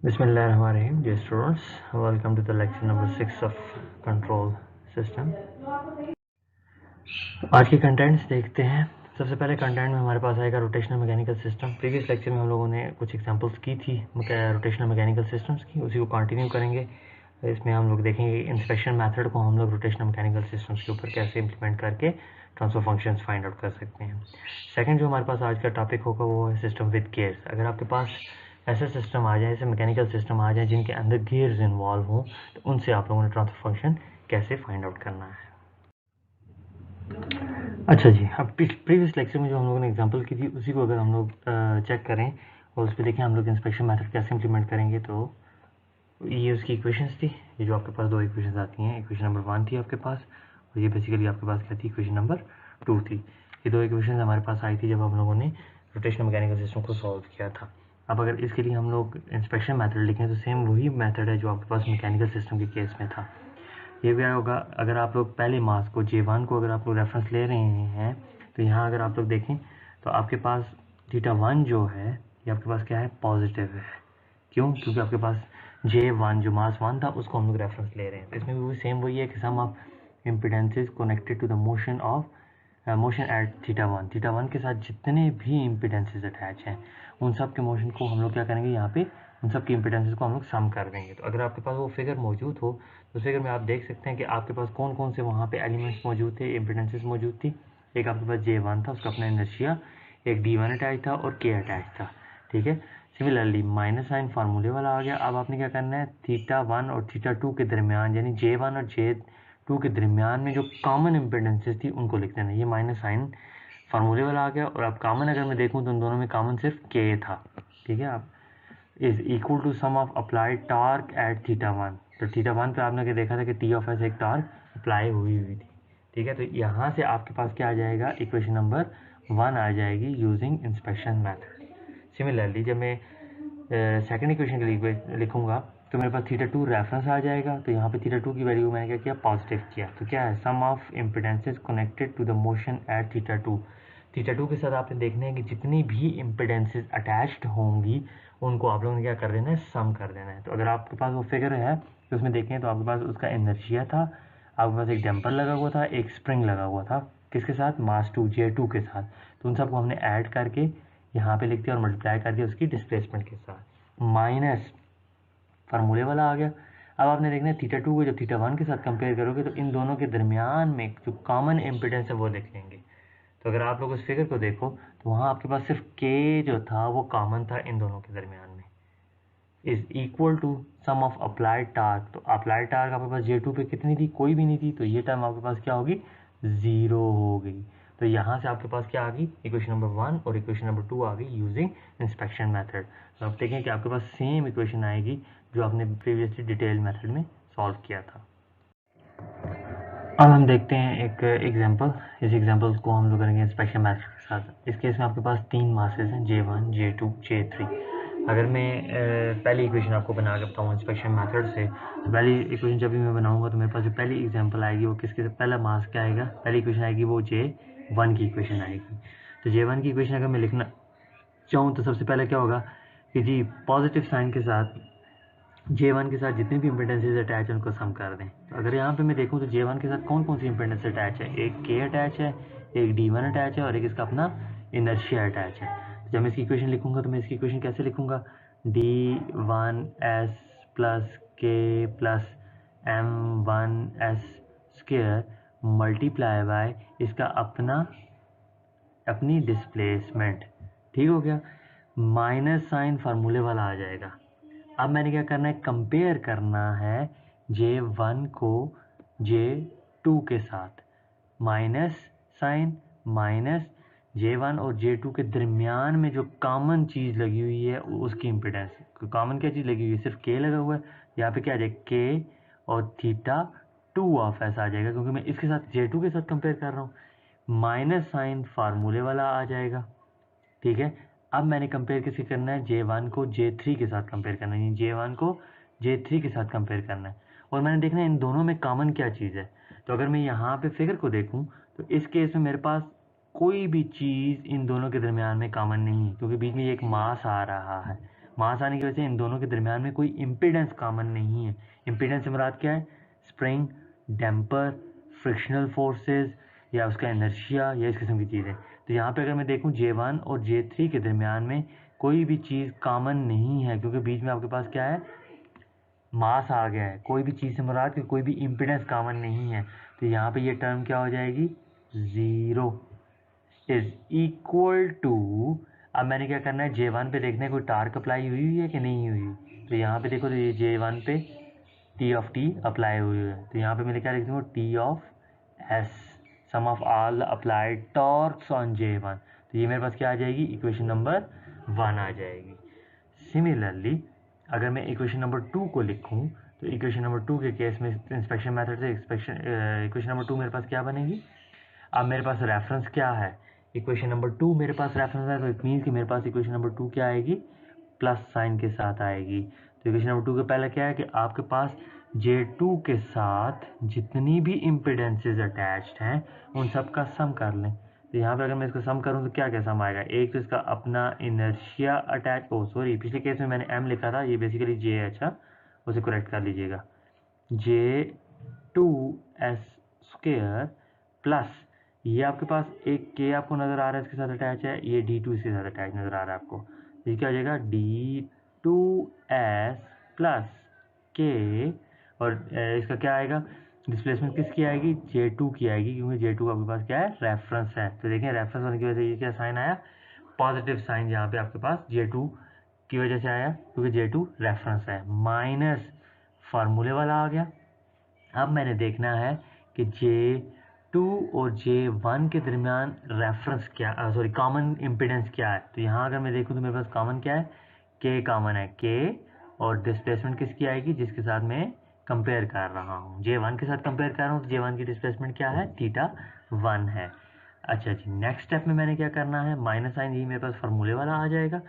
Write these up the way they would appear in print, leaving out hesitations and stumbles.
Bismillahirrahmanirrahim. Dear students, welcome to the lecture number 6 of control system. आज के contents देखते हैं। सबसे पहले कंटेंट में हमारे पास आएगा rotational mechanical system. Previous lecture में हम लोगों ने कुछ एग्जांपल्स की थी रोटेशनल मैकेनिकल सिस्टम्स की, उसी को कंटिन्यू करेंगे। इसमें हम लोग देखेंगे इंस्पेक्शन मेथड को हम लोग रोटेशनल मैकेनिकल सिस्टम्स के ऊपर कैसे इंप्लीमेंट करके ट्रांसफर फंक्शंस फाइंड आउट कर सकते हैं। सेकंड जो हमारे पास आज का टॉपिक होगा वो है सिस्टम विद गियर्स। अगर आपके पास ऐसे सिस्टम आ जाए, ऐसे मैकेनिकल सिस्टम आ जाए जिनके अंदर गियर्स इन्वॉल्व हों, तो उनसे आप लोगों ने ट्रांसफर फंक्शन कैसे फाइंड आउट करना है। अच्छा जी, अब प्रीवियस लेक्चर में जो हम लोगों ने एग्जांपल की थी उसी को अगर हम लोग चेक करें और उस पर देखें हम लोग इंस्पेक्शन मेथड कैसे इंप्लीमेंट करेंगे, तो ये उसकी इक्वेशंस थी। ये जो आपके पास दो इक्वेशंस आती हैं, इक्वेशन नंबर 1 थी आपके पास और ये बेसिकली आपके पास क्या थी, इक्वेशन नंबर 2 थी। ये दो इक्वेशंस हमारे पास आई थी जब हम लोगों ने रोटेशनल मैकेनिकल सिस्टम को सॉल्व किया था। अब अगर इसके लिए हम लोग इंस्पेक्शन मेथड लिखें तो सेम वही मेथड है जो आपके पास मैकेनिकल सिस्टम के केस में था। ये भी होगा अगर आप लोग पहले मास को J1 को अगर आप लोग रेफरेंस ले रहे हैं, तो यहाँ अगर आप लोग देखें तो आपके पास θ1 जो है ये आपके पास क्या है, पॉजिटिव है। क्यों? क्योंकि आपके पास J1 जो मास 1 था उसको हम लोग रेफरेंस ले रहे हैं। तो इसमें भी सेम वही है कि sum of impedances connected to the motion of motion at θ1। θ1 के साथ जितने भी इम्पिडेंसेस अटैच हैं उन सब के मोशन को हम लोग क्या करेंगे, यहाँ पे उन सब की इम्पिडेंसेस को हम लोग सम कर देंगे। तो अगर आपके पास वो फिगर मौजूद हो तो उस फिगर में आप देख सकते हैं कि आपके पास कौन कौन से वहाँ पे एलिमेंट्स मौजूद थे, इम्पिडेंसेस मौजूद थी। एक आपके पास J1 था, उसका अपना इनर्शिया, एक D1 अटैच था और K अटैच था। ठीक है, सिमिलरली माइनस साइन फार्मूले वाला आ गया। अब आपने क्या करना है, θ1 और θ2 के दरमियान यानी J1 और J2 के दरमियान में जो कॉमन इम्पिडेंसेस थी उनको लिख देना। ये माइनस साइन फार्मूले वाला आ गया। और अब कॉमन अगर मैं देखूँ तो उन दोनों में कॉमन सिर्फ K था। ठीक है, आप is equal to sum of applied torque at θ1। तो θ1 पे आपने क्या देखा था कि T ऑफ एस एक टॉर्क अप्लाई हुई थी। ठीक है, तो यहाँ से आपके पास क्या आ जाएगा, इक्वेशन नंबर 1 आ जाएगी यूजिंग इंस्पेक्शन मेथड। सिमिलरली जब मैं सेकंड इक्वेशन के लिए लिखूंगा तो मेरे पास θ2 रेफरेंस आ जाएगा। तो यहाँ पे θ2 की वैल्यू मैंने क्या किया, पॉजिटिव किया। तो क्या है, sum of impedances connected to the motion at θ2। θ2 के साथ आपने देखना है कि जितनी भी इम्पिडेंसेस अटैच्ड होंगी उनको आप लोगों ने क्या कर देना है, सम कर देना है। तो अगर आपके पास वो फिगर है तो उसमें देखें तो आपके पास उसका इनर्शिया था, आपके पास एक डैम्पर लगा हुआ था, एक स्प्रिंग लगा हुआ था, किसके साथ, मास 2 J2 के साथ। तो उन सबको हमने ऐड करके यहाँ पे लिख दिया और मल्टीप्लाई कर दिया उसकी डिस्प्लेसमेंट के साथ। माइनस फार्मूले वाला आ गया। अब आपने देखना है θ2 को जब θ1 के साथ कंपेयर करोगे तो इन दोनों के दरमियान में जो कॉमन इम्पिडेंस है वो देखेंगे। तो अगर आप लोग उस फिगर को देखो तो वहाँ आपके पास सिर्फ K जो था वो कॉमन था इन दोनों के दरमियान में, is equal to sum of applied torque. तो अप्लाइड टार्क आपके पास J2 पे कितनी थी, कोई भी नहीं थी। तो ये टर्म आपके पास क्या होगी, 0 हो गई। तो यहाँ से आपके पास क्या आ गई, इक्वेशन नंबर 1 और इक्वेशन नंबर 2 आ गई यूजिंग इंस्पेक्शन मेथड। तो आप देखें कि आपके पास सेम इक्वेशन आएगी जो आपने प्रीवियसली डिटेल मेथड में सॉल्व किया था। अब हम देखते हैं एक एग्जांपल। इस एग्जांपल को हम लोग करेंगे इंस्पेक्शन मेथड के साथ। इस केस में आपके पास 3 मासेस हैं, J1, J2, J3। अगर मैं पहली इक्वेशन आपको बना के बताऊँ इंस्पेक्शन मेथड से, तो पहली इक्वेशन जब भी मैं बनाऊंगा तो मेरे पास जो पहली एग्जांपल आएगी वो किसके, पहला मास क्या आएगा, पहली इक्वेशन आएगी वो J1 की इक्वेशन आएगी। तो J1 की इक्वेशन अगर मैं लिखना चाहूँ तो सबसे पहले क्या होगा कि जी पॉजिटिव साइन के साथ J1 के साथ जितने भी इम्पिडेंसेस अटैच हैं उनको सम कर दें। तो अगर यहाँ पे मैं देखूँ तो J1 के साथ कौन कौन सी इम्पिडेंस अटैच है, एक K अटैच है, एक D1 अटैच है और एक इसका अपना इनर्शिया अटैच है। तो जब मैं इसकी इक्वेशन लिखूंगा तो मैं इसकी इक्वेशन कैसे लिखूंगा, D1S plus K plus M1S square multiply by इसका अपनी डिस्प्लेसमेंट। ठीक हो गया, माइनस साइन फार्मूले वाला आ जाएगा। अब मैंने क्या करना है, कंपेयर करना है J1 को J2 के साथ। माइनस साइन माइनस J1 और J2 के दरमियान में जो कॉमन चीज़ लगी हुई है उसकी इम्पिडेंस। कॉमन क्या चीज़ लगी हुई है, सिर्फ K लगा हुआ है। यहाँ पे क्या आ जाएगा, K और θ2 ऑफ ऐसा आ जाएगा क्योंकि मैं इसके साथ J2 के साथ कंपेयर कर रहा हूँ। माइनस साइन फार्मूले वाला आ जाएगा। ठीक है, अब मैंने कंपेयर किससे करना है, J1 को J3 के साथ कंपेयर करना है, J1 को J3 के साथ कंपेयर करना है। और मैंने देखना है इन दोनों में कॉमन क्या चीज़ है। तो अगर मैं यहाँ पे फिगर को देखूँ तो इस केस में मेरे पास कोई भी चीज़ इन दोनों के दरमियान में कॉमन नहीं है क्योंकि बीच में एक मास आ रहा है मास आने की वजह से इन दोनों के दरमियान में कोई इम्पिडेंस कॉमन नहीं है। इम्पिडेंस से मुराद क्या है? स्प्रिंग, डैम्पर, फ्रिक्शनल फोर्सेस या उसका इनर्शिया या इस किस्म की चीज़ें। तो यहाँ पे अगर मैं देखूँ J1 और J3 के दरमियान में कोई भी चीज़ कॉमन नहीं है, क्योंकि बीच में आपके पास क्या है? मास आ गया है। कोई भी चीज़ से मुराद कि कोई भी इम्पिडेंस कॉमन नहीं है। तो यहाँ पे ये टर्म क्या हो जाएगी? 0 इज इक्वल टू, अब मैंने क्या करना है, J1 पे देखना है कोई टार्क अप्लाई हुई है कि नहीं हुई। तो यहाँ पे देखो, तो ये J1 पे T ऑफ T अप्लाई हुई है। तो यहाँ पे मैंने क्या लिख दूँगा? T of S, sum of all applied torques on J1। तो ये मेरे पास क्या आ जाएगी? इक्वेशन नंबर 1 आ जाएगी। सिमिलरली अगर मैं इक्वेशन नंबर 2 को लिखूं, तो इक्वेशन नंबर 2 के केस में इंस्पेक्शन मेथड से इक्वेशन नंबर 2 मेरे पास क्या बनेगी? अब मेरे पास रेफरेंस क्या है? इक्वेशन नंबर 2 मेरे पास रेफरेंस है, तो इट मीन्स कि मेरे पास इक्वेशन नंबर 2 क्या आएगी? प्लस साइन के साथ आएगी। तो इक्वेशन नंबर 2 के पहले क्या है कि आपके पास J2 के साथ जितनी भी इम्पिडेंसेस अटैच्ड हैं उन सब का सम कर लें। तो यहाँ पे अगर मैं इसको सम करूँ तो क्या क्या सम आएगा? एक तो इसका अपना इनर्शिया अटैच, ओ सॉरी पिछले केस में मैंने m लिखा था, ये बेसिकली J है, अच्छा उसे करेक्ट कर लीजिएगा। J2S स्क्वायर प्लस ये आपके पास एक K आपको नज़र आ रहा है, इसके साथ अटैच है, ये D2 इसके साथ अटैच नज़र आ रहा है आपको। तो ये क्या हो जाएगा? D2S प्लस K, और इसका क्या आएगा? डिस्प्लेसमेंट किसकी आएगी? J2 की आएगी, क्योंकि J2 आपके पास क्या है? रेफरेंस है। तो देखें रेफरेंस होने की वजह से ये क्या साइन आया? पॉजिटिव साइन यहाँ पे आपके पास J2 की वजह से आया, क्योंकि J2 रेफरेंस है। माइनस फार्मूले वाला आ गया। अब मैंने देखना है कि J2 और J1 के दरमियान रेफरेंस क्या, सॉरी कॉमन इम्पिडेंस क्या है। तो यहाँ अगर मैं देखूँ तो मेरे पास कॉमन क्या है? K कॉमन है, K, और डिस्प्लेसमेंट किसकी आएगी? जिसके साथ मैं कंपेयर कर रहा हूँ, J1 के साथ कंपेयर कर रहा हूँ, तो J1 की डिस्प्लेसमेंट क्या है? θ1 है। अच्छा जी, नेक्स्ट स्टेप में मैंने क्या करना है? माइनस साइन, यही मेरे पास फार्मूले वाला आ जाएगा।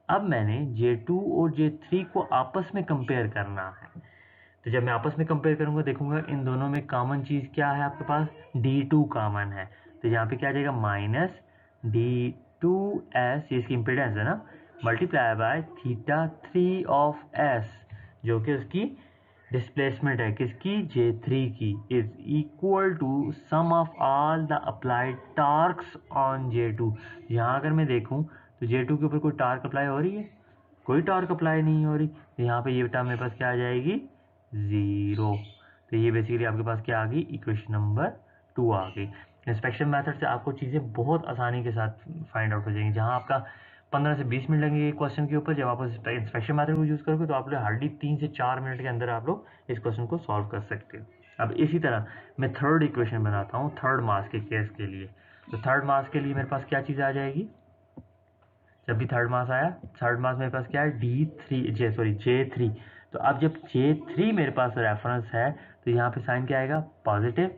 अब मैंने J2 और J3 को आपस में कंपेयर करना है। तो जब मैं आपस में कंपेयर करूंगा, देखूंगा इन दोनों में कॉमन चीज़ क्या है आपके पास? D2 कॉमन है। तो यहाँ पे क्या आ जाएगा? माइनस D2S, ये इसकी इम्पिडेंस है ना, मल्टीप्लाई बाय θ3 ऑफ S, जो कि उसकी डिस्प्लेसमेंट है, किसकी? J3 की, is equal to sum of all the applied torques on J2। यहाँ अगर मैं देखूँ तो J2 के ऊपर कोई टार्क अप्लाई हो रही है? कोई टार्क अप्लाई नहीं हो रही। तो यहाँ पे ये टर्म मेरे पास क्या आ जाएगी? 0। तो ये बेसिकली आपके पास क्या आ गई? इक्वेशन नंबर 2 आ गई। इंस्पेक्शन मेथड से आपको चीज़ें बहुत आसानी के साथ फाइंड आउट हो जाएंगी। जहाँ आपका 15 से 20 मिनट लगेंगे क्वेश्चन के ऊपर, जब आप इंस्पेक्शन मेथड को यूज़ करोगे तो आप लोग हार्डली 3 से 4 मिनट के अंदर आप लोग इस क्वेश्चन को सॉल्व कर सकते हो। अब इसी तरह मैं थर्ड इक्वेशन बनाता हूँ थर्ड मास के केस के लिए। तो थर्ड मास के लिए मेरे पास क्या चीज़ आ जाएगी? जब भी थर्ड मास आया, थर्ड मास मेरे पास क्या है? J3। तो अब जब J3 मेरे पास रेफरेंस है, तो यहाँ पे साइन क्या आएगा? पॉजिटिव।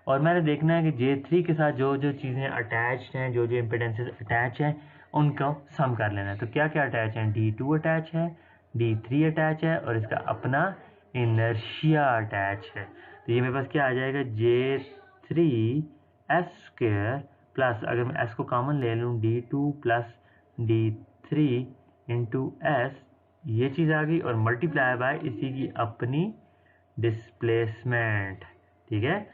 और मैंने देखना है कि J3 के साथ जो जो चीज़ें अटैच्ड हैं, जो जो इम्पिडेंसेस अटैच हैं, उनको सम कर लेना है। तो क्या क्या अटैच हैं? D2 अटैच है, D3 अटैच है, और इसका अपना इनर्शिया अटैच है। तो ये मेरे पास क्या आ जाएगा? J3S स्क्वायर प्लस, अगर मैं S को कॉमन ले लूँ, D2 plus D3 into S, ये चीज़ आ गई, और मल्टीप्लाई बाय इसी की अपनी डिस्प्लेसमेंट, ठीक है,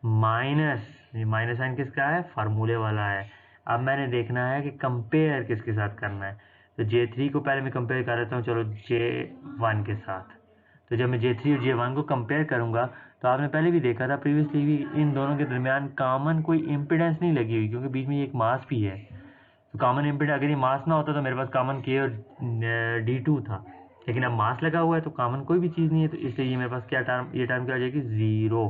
माइनस, ये माइनस साइन किसका है? फार्मूले वाला है। अब मैंने देखना है कि कंपेयर किसके साथ करना है। तो J3 को पहले मैं कंपेयर कर लेता हूँ, चलो J1 के साथ। तो जब मैं J3 और J1 को कंपेयर करूँगा, तो आपने पहले भी देखा था प्रीवियसली भी, इन दोनों के दरमियान कॉमन कोई इम्पिडेंस नहीं लगी हुई, क्योंकि बीच में एक मास भी है। तो कॉमन इम्पिडेंस, अगर ये मास ना होता तो मेरे पास कॉमन K और D2 था, लेकिन अब मास लगा हुआ है तो कॉमन कोई भी चीज़ नहीं है, तो इसलिए ये मेरे पास क्या टर्म, ये टर्म क्या आ जाएगी? 0।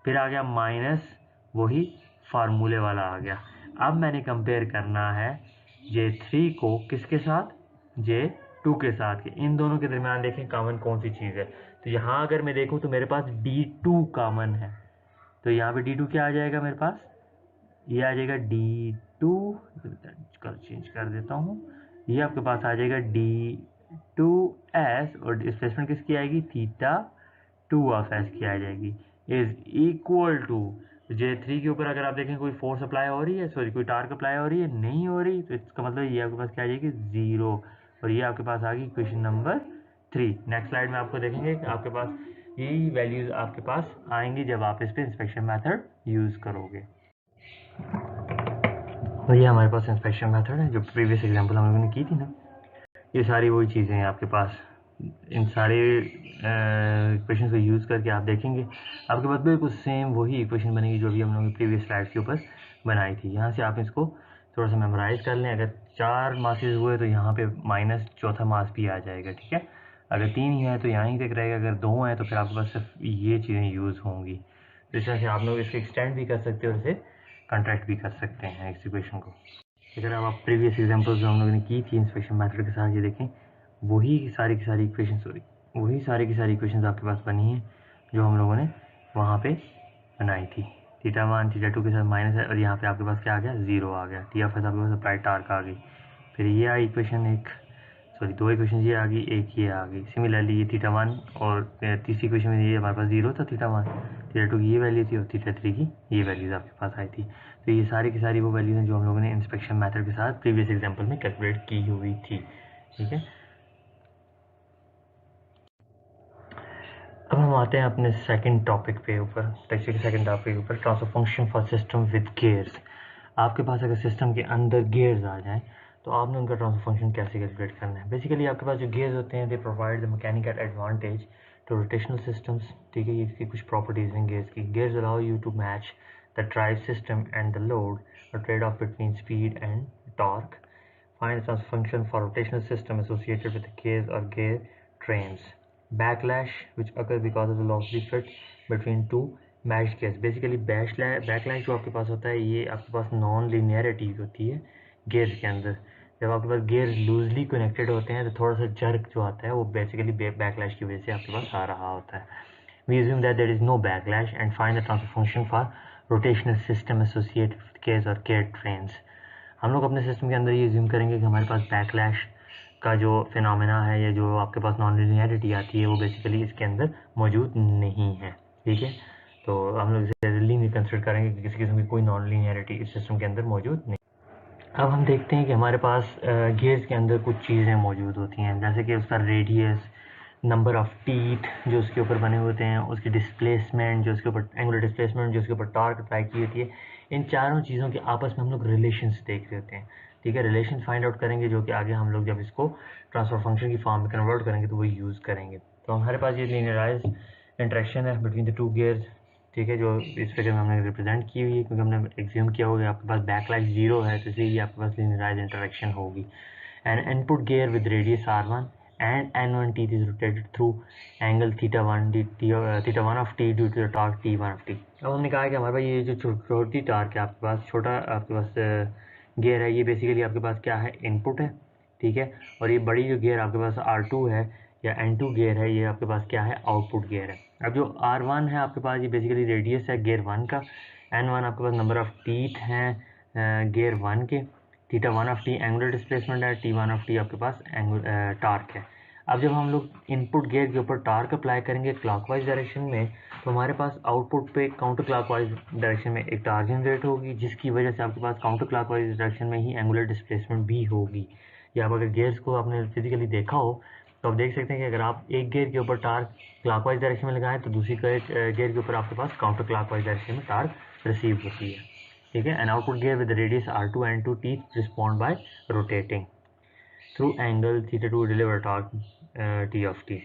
फिर आ गया माइनस, वही फार्मूले वाला आ गया। अब मैंने कंपेयर करना है J3 को किसके साथ? J2 के साथ के। इन दोनों के दरमियान देखें कॉमन कौन सी चीज़ है। तो यहाँ अगर मैं देखूँ तो मेरे पास D2 कॉमन है। तो यहाँ पे D2 क्या आ जाएगा मेरे पास? ये आ जाएगा D2, चेंज कर देता हूँ, ये आपके पास आ जाएगा D2S, और डिस्प्लेसमेंट किसकी आएगी? θ2 ऑफ S की आ जाएगी, इज इक्वल टू J3 के ऊपर अगर आप देखें कोई फोर्स अप्लाई हो रही है, सॉरी कोई टार्क अप्लाई हो रही है, नहीं हो रही, तो इसका मतलब ये आपके पास क्या आ जाएगी? 0। और ये आपके पास आ गई इक्वेशन नंबर 3। नेक्स्ट स्लाइड में आपको देखेंगे कि आपके पास यही वैल्यूज़ आपके पास आएंगी जब आप इस पर इंस्पेक्शन मेथड यूज़ करोगे। तो ये हमारे पास इंस्पेक्शन मेथड है जो प्रीवियस एग्जांपल हम लोगों ने की थी ना, ये सारी वही चीज़ें हैं आपके पास। इन सारे इक्वेशन को यूज़ करके आप देखेंगे आपके पास बिल्कुल सेम वही इक्वेशन बनेगी जो भी हम लोगों ने प्रीवियस स्लाइड्स के ऊपर बनाई थी। यहाँ से आप इसको थोड़ा सा मेमोराइज कर लें। अगर 4 मासेस हुए तो यहाँ पे माइनस चौथा मास भी आ जाएगा, ठीक है। अगर 3 ही है तो यहाँ ही तक रहेगा, अगर 2 है तो फिर आपके पास सिर्फ ये चीज़ें यूज़ होंगी। तो इस तरह से आप लोग इसको एक्सटेंड भी कर सकते हो और इसे कॉन्ट्रैक्ट भी कर सकते हैं इस इक्वेशन को। अगर आप प्रीवियस एग्जांपल्स जो हम लोगों ने की थी इंस्पेक्शन मेथड के साथ, ये देखें वही सारी की सारी इक्वेशंस आपके पास बनी हैं जो हम लोगों ने वहाँ पे बनाई थी। θ1 θ2 के साथ माइनस है और यहाँ पे आपके पास क्या आ गया, 0 आ गया। टी ऑफ एस आपके पास अप्लाइड टार्क आ गई। फिर ये आई इक्वेशन दो इक्वेशन ये आ गई, एक ये आ गई। सिमिलरली ये θ1 और तीसरी इक्वेशन में ये हमारे पास 0 था θ1, θ2 की ये वैल्यू थी और θ3 की ये वैल्यूज़ आपके पास आई थी। तो ये सारी की सारी वो वैल्यूज़ हैं जो हम लोगों ने इंस्पेक्शन मेथड के साथ प्रीवियस एग्जाम्पल में कैलकुलेट की हुई थी, ठीक है। अब हम आते हैं अपने सेकंड टॉपिक पे ऊपर, टेक्स्ट के सेकंड टॉपिक के ऊपर, transfer function for system with gears. आपके पास अगर सिस्टम के अंदर गेयर्स आ जाएं तो आपने उनका ट्रांसफर फंक्शन कैसे कैलकुलेट करना है। बेसिकली आपके पास जो गेयर्स होते हैं they provide the mechanical advantage to rotational systems, ठीक है। ये इसकी कुछ प्रॉपर्टीज़ हैं गेयर्स की। Gears allow you to match the drive system and the load, a trade off between speed and torque. Find the transfer function for rotational system associated with the gears or gear trains. Backlash, which occurs because of the velocity fit between two matched gears. Basically backlash जो आपके पास होता है ये आपके पास non linearity होती है gears के अंदर। जब आपके पास gears लूजली कनेक्टेड होते हैं तो थोड़ा सा जर्क जो आता है वो बेसिकली बैकलैश की वजह से आपके पास आ रहा होता है। We assume that there is no backlash and find the transfer function for rotational system associated with gears or gear trains. हम लोग अपने सिस्टम के अंदर ये ज्यूम करेंगे कि हमारे पास बैकलैश का जो फिनोमेना है या जो आपके पास नॉन लीनियरिटी आती है वो बेसिकली इसके अंदर मौजूद नहीं है, ठीक है। तो हम लोग इसे जनरली नहीं कंसिडर करेंगे कि किसी किस्म की कोई नॉन लीनियरिटी इस सिस्टम के अंदर मौजूद नहीं। अब हम देखते हैं कि हमारे पास गियर्स के अंदर कुछ चीज़ें मौजूद होती हैं, जैसे कि उसका रेडियस, नंबर ऑफ़ टीथ जो उसके ऊपर बने होते हैं, उसकी डिस्प्लेसमेंट जो उसके ऊपर एंगुलर डिस्प्लेसमेंट जो उसके ऊपर टॉर्क अप्लाई की होती है। इन चारों चीज़ों के आपस में हम लोग रिलेशंस देख रहे होते हैं, ठीक है। रिलेशन फाइंड आउट करेंगे जो कि आगे हम लोग जब इसको ट्रांसफर फंक्शन की फॉर्म में कन्वर्ट करेंगे तो वो यूज़ करेंगे। तो हमारे पास ये लीनियराइज्ड इंटरेक्शन है बिटवीन द टू गियर्स, ठीक है, जो इस फिगर में हमने रिप्रेजेंट की हुई है क्योंकि हमने एग्ज्यूम किया होगा आपके पास बैकलैश 0 है तो इसलिए आपके पास लीनियराइज्ड इंटरेक्शन होगी। And input gear with radius r1 and n1 teeth is rotated through angle theta1 of t due to the torque t1 of t। अब हमने कहा है कि हमारे पास ये जो छोटी टार्क है आपके पास, छोटा आपके पास गियर है, ये बेसिकली आपके पास क्या है, इनपुट है, ठीक है। और ये बड़ी जो गियर आपके पास R2 है या N2 गियर है, ये आपके पास क्या है, आउटपुट गियर है। अब जो R1 है आपके पास ये बेसिकली रेडियस है गियर 1 का, N1 आपके पास नंबर ऑफ टीथ हैं गियर 1 के, θ1 ऑफ टी एंगुलर डिस्प्लेसमेंट है, t1 ऑफ टी आपके पास टार्क है। अब जब हम लोग इनपुट गियर के ऊपर टार्क अप्लाई करेंगे क्लॉकवाइज डायरेक्शन में तो हमारे पास आउटपुट पे काउंटर क्लॉकवाइज डायरेक्शन में एक टार्क जनरेट होगी जिसकी वजह से आपके पास काउंटर क्लॉकवाइज डायरेक्शन में ही एंगुलर डिस्प्लेसमेंट भी होगी। या अगर गियर्स को आपने फिजिकली देखा हो तो आप देख सकते हैं कि अगर आप एक गियर के ऊपर टार्क क्लॉकवाइज डायरेक्शन में लगाएं तो दूसरी गियर के ऊपर आपके पास काउंटर क्लॉकवाइज डायरेक्शन में टार्क रिसीव होती है, ठीक है। An output gear with radius R2 and 2 teeth respond by rotating through angle θ2 deliver torque T of t।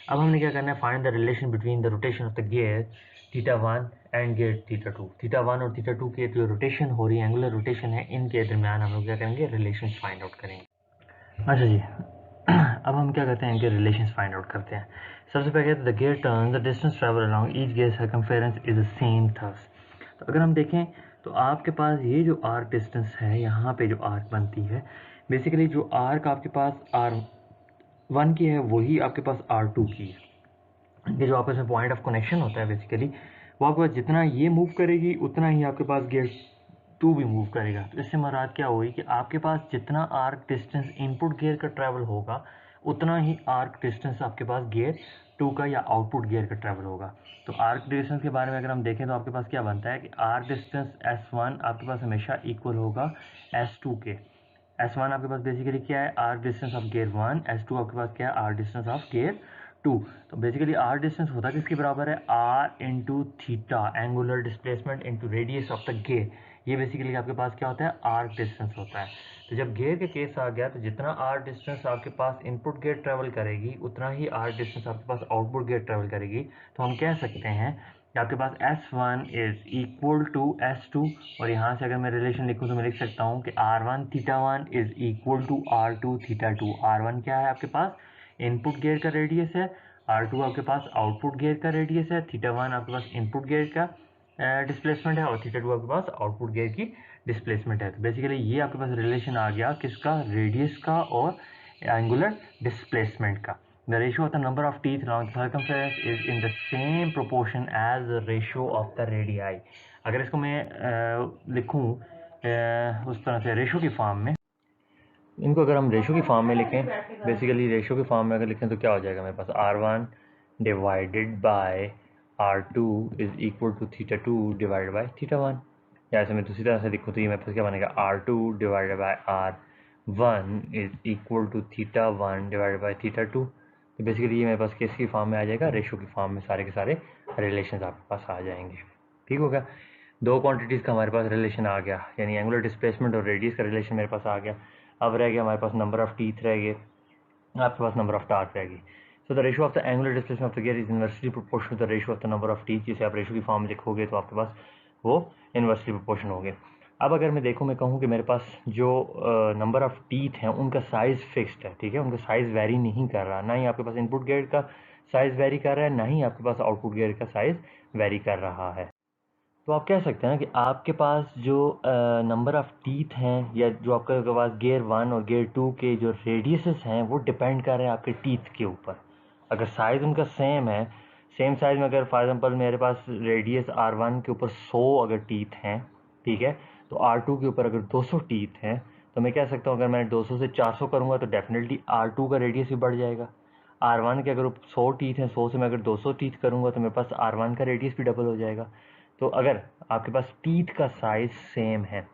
अब हमने क्या करना है, find the relation between the rotation of the gear θ1 and gear θ2। θ1 और θ2 के जो रोटेशन हो रही है, एंगुलर रोटेशन है, इनके दरमियान हम लोग क्या करेंगे, रिलेशन फाइंड आउट करेंगे। अच्छा जी, अब हम क्या करते हैं, इनके रिलेशंस फाइंड आउट करते हैं। सबसे पहले the gear turn the distance travel along each gear circumference is the same thus. तो अगर हम देखें तो आपके पास ये जो आर्क डिस्टेंस है, यहाँ पे जो आर्क बनती है, बेसिकली जो आर्क आपके पास R1 की है वही आपके पास R2 की है। ये जो आपस में पॉइंट ऑफ कनेक्शन होता है बेसिकली वो आपके पास जितना ये मूव करेगी उतना ही आपके पास गियर 2 भी मूव करेगा। तो इससे मुराद क्या हुई कि आपके पास जितना आर्क डिस्टेंस इनपुट गियर का ट्रैवल होगा उतना ही आर्क डिस्टेंस आपके पास गियर 2 का या आउटपुट गियर का ट्रैवल होगा। तो आर्क डिस्टेंस के बारे में अगर हम देखें तो आपके पास क्या बनता है कि आर्क डिस्टेंस S1 आपके पास हमेशा इक्वल होगा S2 के, S1 आपके पास बेसिकली क्या है, arc distance of gear 1, S2 आपके पास क्या है, आर्क डिस्टेंस ऑफ गियर 2। तो बेसिकली आर्क डिस्टेंस होता किसके बराबर है, R into theta, angular displacement into radius of the gear. ये बेसिकली आपके पास क्या होता है, आर्क डिस्टेंस होता है। तो जब गियर के केस आ गया तो जितना आर्क डिस्टेंस आपके पास इनपुट गियर ट्रेवल करेगी उतना ही आर्क डिस्टेंस आपके पास आउटपुट गियर ट्रेवल करेगी। तो हम कह सकते हैं कि आपके पास S1 is equal to S2, और यहाँ से अगर मैं रिलेशन लिखूँ तो मैं लिख सकता हूँ कि R1 theta 1 is equal to R2 theta 2। R1 क्या है आपके पास, इनपुट गियर का रेडियस है, R2 आपके पास आउटपुट गियर का रेडियस है, थीटा 1 आपके पास इनपुट गियर का डिस्प्लेसमेंट है, और थीटा 2 आपके पास आउटपुट गियर की डिस्प्लेसमेंट है। तो बेसिकली ये आपके पास रिलेशन आ गया किसका, रेडियस का और एंगुलर डिस्प्लेसमेंट का। The ratio of the number of teeth along the circumference is in the same proportion as the ratio of the radii। अगर इसको मैं लिखूँ उस तरह से रेशो की फॉर्म में, इनको अगर हम रेशो की फॉर्म में लिखें, बेसिकली रेशो की फॉर्म में अगर लिखें तो क्या हो जाएगा, मेरे पास R1 divided by R2 is equal to theta 2 divided by theta 1। या ऐसे मैं दूसरी तरह से लिखूँ तो ये मेरे पास क्या बनेगा, R2 divided by R1 is equal to theta 1 divided by theta 2। तो बेसिकली ये मेरे पास किसकी फॉर्म में आ जाएगा, रेशो की फॉर्म में सारे के सारे रिलेशन आपके पास आ जाएंगे। ठीक होगा, दो क्वांटिटीज़ का हमारे पास रिलेशन आ गया, यानी एंगुलर डिस्प्लेसमेंट और रेडियस का रिलेशन मेरे पास आ गया। अब रह गया हमारे पास नंबर ऑफ टीथ रह गए, आपके पास नंबर ऑफ टार्क रह गई। So the ratio of the angular displacement of the gear is inversely proportional to the ratio of the number of teeth. जिसे आप रेशो की फॉर्म में लिखोगे तो आपके पास वो इनवर्सली प्रोपोर्शनल होंगे। अब अगर मैं देखूँ, मैं कहूँ कि मेरे पास जो नंबर ऑफ टीथ हैं उनका साइज़ फिक्स्ड है, ठीक है, उनका साइज़ वेरी नहीं कर रहा, ना ही आपके पास इनपुट गियर का साइज़ वेरी कर रहा है, ना ही आपके पास आउटपुट गियर का साइज़ वेरी कर रहा है। तो आप कह सकते हैं ना कि आपके पास जो नंबर ऑफ़ टीथ हैं, या जो आपके पास गियर 1 और गियर 2 के जो रेडियसेस हैं वो डिपेंड कर रहे हैं आपके टीथ के ऊपर। अगर साइज़ उनका सेम है, सेम साइज़ में अगर फॉर एग्जांपल मेरे पास रेडियस R1 के ऊपर 100 अगर टीथ हैं, ठीक है, तो R2 के ऊपर अगर 200 टीथ हैं, तो मैं कह सकता हूँ अगर मैं 200 से 400 करूँगा तो डेफिनेटली R2 का रेडियस भी बढ़ जाएगा। R1 के अगर 100 टीथ हैं, 100 से मैं अगर 200 टीथ करूँगा तो मेरे पास R1 का रेडियस भी डबल हो जाएगा। तो अगर आपके पास टीथ का साइज़ सेम है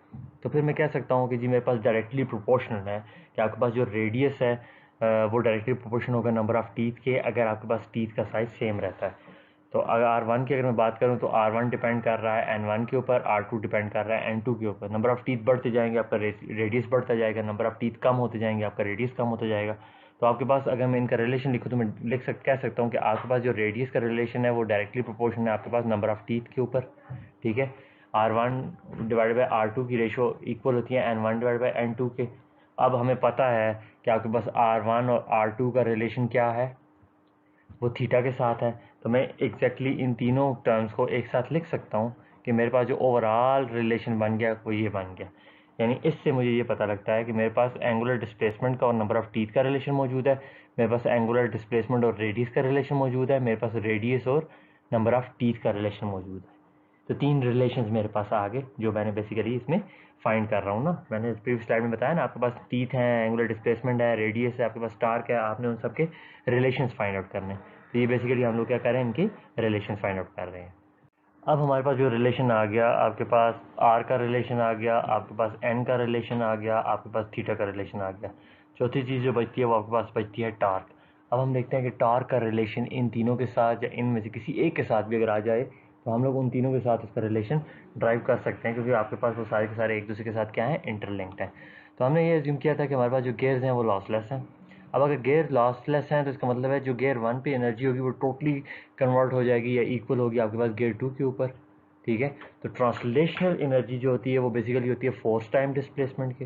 तो फिर मैं कह सकता हूँ कि जी मेरे पास डायरेक्टली प्रोपोर्शनल है, कि आपके पास जो रेडियस है वो डायरेक्टली प्रोपोर्शनल होगा नंबर ऑफ़ टीथ के, अगर आपके पास टीथ का साइज़ सेम रहता है। तो अगर R1 की अगर मैं बात करूँ तो R1 डिपेंड कर रहा है N1 के ऊपर, R2 डिपेंड कर रहा है N2 के ऊपर। नंबर ऑफ़ टीथ बढ़ते जाएंगे, आपका रेडियस बढ़ता जाएगा, नंबर ऑफ़ टीथ कम होते जाएंगे, आपका रेडियस कम होता जाएगा। तो आपके पास अगर मैं इनका रिलेशन लिखूँ तो मैं कह सकता हूँ कि आपके पास जो रेडियस का रिलेशन है वो डायरेक्टली प्रोपोर्शनल है आपके पास नंबर ऑफ़ टीथ के ऊपर, ठीक है। R1 डिवाइडेड बाई R2 की रेशो इक्वल होती है N1 डिवाइडेड बाई N2 के। अब हमें पता है कि आपके पास R1 और R2 का रिलेशन क्या है, वो थीटा के साथ है। तो मैं एग्जैक्टली इन तीनों टर्म्स को एक साथ लिख सकता हूँ कि मेरे पास जो ओवरऑल रिलेशन बन गया वो ये बन गया। यानी इससे मुझे ये पता लगता है कि मेरे पास एंगुलर डिस्प्लेसमेंट का और नंबर ऑफ़ टीथ का रिलेशन मौजूद है, मेरे पास एंगुलर डिस्प्लेसमेंट और रेडियस का रिलेशन मौजूद है, मेरे पास रेडियस और नंबर ऑफ़ टीथ का रिलेशन मौजूद है। तो तीन रिलेशंस मेरे पास आ गए जो मैंने बेसिकली इसमें फाइंड कर रहा हूँ ना। मैंने प्रीवियस स्लाइड में बताया ना, आपके पास टीथ हैं, एंगुलर डिस्प्लेसमेंट है, रेडियस है, आपके पास टार्क है, आपने उन सबके रिलेशंस फाइंड आउट करने। तो ये बेसिकली हम लोग क्या कर रहे हैं, इनकी रिलेशंस फाइंड आउट कर रहे हैं। अब हमारे पास जो रिलेशन आ गया, आपके पास आर का रिलेशन आ गया, आपके पास एन का रिलेशन आ गया, आपके पास थीटा का रिलेशन आ गया। चौथी चीज़ जो बचती है वो आपके पास बचती है टार्क। अब हम देखते हैं कि टार्क का रिलेशन इन तीनों के साथ या इनमें से किसी एक के साथ भी अगर आ जाए तो हम लोग उन तीनों के साथ इसका रिलेशन ड्राइव कर सकते हैं, क्योंकि आपके पास वो सारे के सारे एक दूसरे के साथ क्या है, इंटरलिंक्ड हैं। तो हमने ये एज्यूम किया था कि हमारे पास जो गेयर्स हैं वो लॉसलेस हैं। अब अगर गेयर लॉसलेस हैं तो इसका मतलब है जो गेयर 1 पे एनर्जी होगी वो टोटली कन्वर्ट हो जाएगी या इक्वल होगी आपके पास गेयर 2 के ऊपर, ठीक है। तो ट्रांसलेशनल एनर्जी जो होती है वो बेसिकली होती है फोर्स टाइम डिस्प्लेसमेंट के,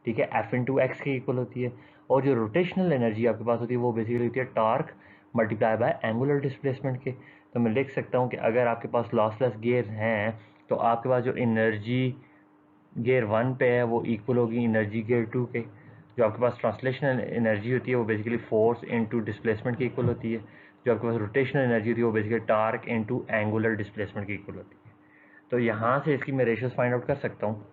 ठीक है, एफ इंटू एक्स के इक्वल होती है। और जो रोटेशनल एनर्जी आपके पास होती है वो बेसिकली होती है torque multiply by angular displacement के। तो मैं लिख सकता हूँ कि अगर आपके पास लॉसलेस गेयर हैं तो आपके पास जो एनर्जी गियर 1 पे है वो इक्वल होगी एनर्जी गियर 2 के। जो आपके पास ट्रांसलेशनल एनर्जी होती है वो बेसिकली फोर्स इनटू डिस्प्लेसमेंट की इक्वल होती है। जो आपके पास रोटेशनल एनर्जी होती है वो basically torque into angular displacement की इक्वल होती है। तो यहाँ से इसकी मैं रेशियोज फाइंड आउट कर सकता हूँ,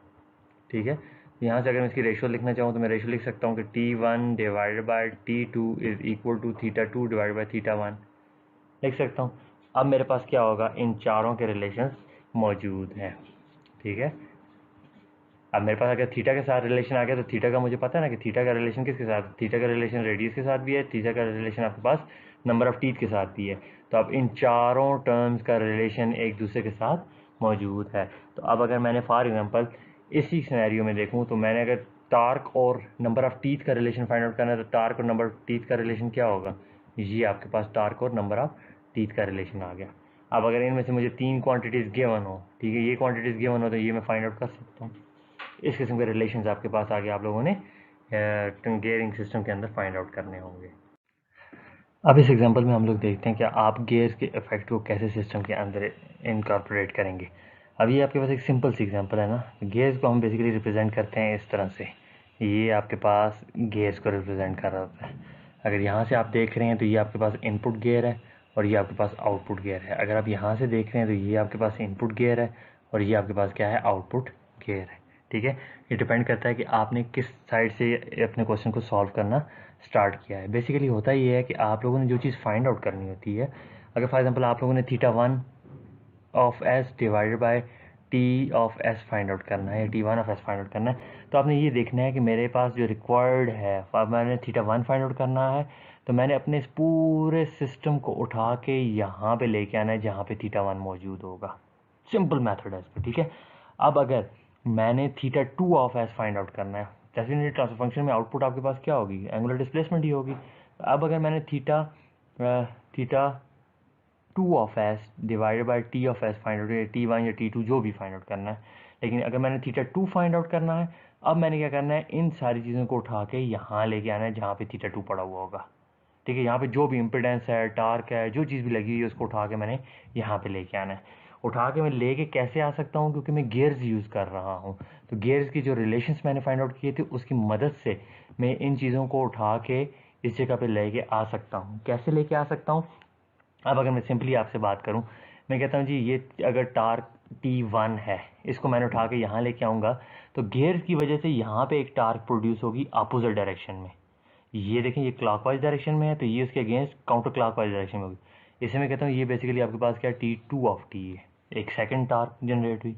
ठीक है। यहाँ से अगर मैं इसकी रेशियो लिखना चाहूँ तो मैं रेशियो लिख सकता हूँ कि T1 divided by T2 is equal to theta 2 divided by theta 1 लिख सकता हूँ। अब मेरे पास क्या होगा, इन चारों के रिलेशंस मौजूद हैं, ठीक है। अब मेरे पास अगर थीटा के साथ रिलेशन आ गया तो थीटा का मुझे पता है ना कि थीटा का रिलेशन किसके साथ, थीटा का रिलेशन रेडियस के साथ भी है, थीटा का रिलेशन आपके पास नंबर ऑफ टीथ के साथ भी है। तो अब इन चारों टर्म्स का रिलेशन एक दूसरे के साथ मौजूद है। तो अब अगर मैंने फॉर एग्जांपल इसी सिनेरियो में देखूं तो मैंने अगर टार्क और नंबर ऑफ टीथ का रिलेशन फाइंड आउट करना है तो टार्क और नंबर ऑफ टीथ का रिलेशन क्या होगा, ये आपके पास टार्क और नंबर ऑफ टीथ का रिलेशन आ गया। अब अगर इनमें से मुझे 3 क्वांटिटीज़ गिवन हो, ठीक है, ये क्वांटिटीज़ गिवन हो तो ये मैं फाइंड आउट कर सकता हूँ। इस किस्म के रिलेशंस आपके पास आगे आप लोगों ने गेयरिंग सिस्टम के अंदर फाइंड आउट करने होंगे। अब इस एग्जांपल में हम लोग देखते हैं कि आप गेयर्स के इफेक्ट को कैसे सिस्टम के अंदर इनकॉर्पोरेट करेंगे। अब ये आपके पास एक सिंपल सी एग्जांपल है ना, गेयर्स को हम बेसिकली रिप्रेजेंट करते हैं इस तरह से, ये आपके पास गेयर्स को रिप्रेजेंट कर रहा होता है। अगर यहाँ से आप देख रहे हैं तो ये आपके पास इनपुट गेयर है और ये आपके पास आउटपुट गेयर है। अगर आप यहाँ से देख रहे हैं तो ये आपके पास इनपुट गेयर है और ये आपके पास क्या है, आउटपुट गेयर है। ठीक है, ये डिपेंड करता है कि आपने किस साइड से अपने क्वेश्चन को सॉल्व करना स्टार्ट किया है। बेसिकली होता ये है कि आप लोगों ने जो चीज़ फाइंड आउट करनी होती है, अगर फॉर एग्जांपल आप लोगों ने theta 1 of S divided bye T of S find out करना है या T 1 of S find out करना है, तो आपने ये देखना है कि मेरे पास जो रिक्वायर्ड है, मैंने थीटा 1 फाइंड आउट करना है तो मैंने अपने इस पूरे सिस्टम को उठा के यहाँ पे लेके आना है जहाँ पे थीटा 1 मौजूद होगा। सिंपल मेथड है इस पर, ठीक है। अब अगर मैंने theta 2 of S find out करना है, डेफिनेटली ट्रांसफर फंक्शन में आउटपुट आपके पास क्या होगी, एंगुलर डिस्प्लेसमेंट ही होगी। अब अगर मैंने theta 2 of S divided by T of S find out, T 1 या टी 2 जो भी फाइंड आउट करना है, लेकिन अगर मैंने थीटा 2 फाइंड आउट करना है, अब मैंने क्या करना है, इन सारी चीज़ों को उठा के यहाँ लेके आना है जहाँ पे थीटा 2 पड़ा हुआ होगा। ठीक है, यहाँ पे जो भी इम्पिडेंस है, टार्क है, जो चीज़ भी लगी हुई है उसको उठा के मैंने यहाँ पे लेके आना है। उठा के मैं लेके कैसे आ सकता हूँ, क्योंकि मैं गियर्स यूज़ कर रहा हूँ। तो गियर्स की जो रिलेशंस मैंने फाइंड आउट किए थे उसकी मदद से मैं इन चीज़ों को उठा के इस जगह पे लेके आ सकता हूँ। कैसे लेके आ सकता हूँ, अब अगर मैं सिंपली आपसे बात करूँ, मैं कहता हूँ जी ये अगर टार्क T1 है, इसको मैंने उठा के यहाँ लेके आऊँगा तो गियर्स की वजह से यहाँ पे एक टार्क प्रोड्यूस होगी अपोजिट डायरेक्शन में। ये देखें, ये क्लॉकवाइज डायरेक्शन में है तो ये उसके अगेंस्ट काउंटर क्लॉकवाइज डायरेक्शन में होगी। इसे मैं कहता हूँ ये बेसिकली आपके पास क्या है, T2 ऑफ T है, एक सेकंड टार्क जनरेट हुई।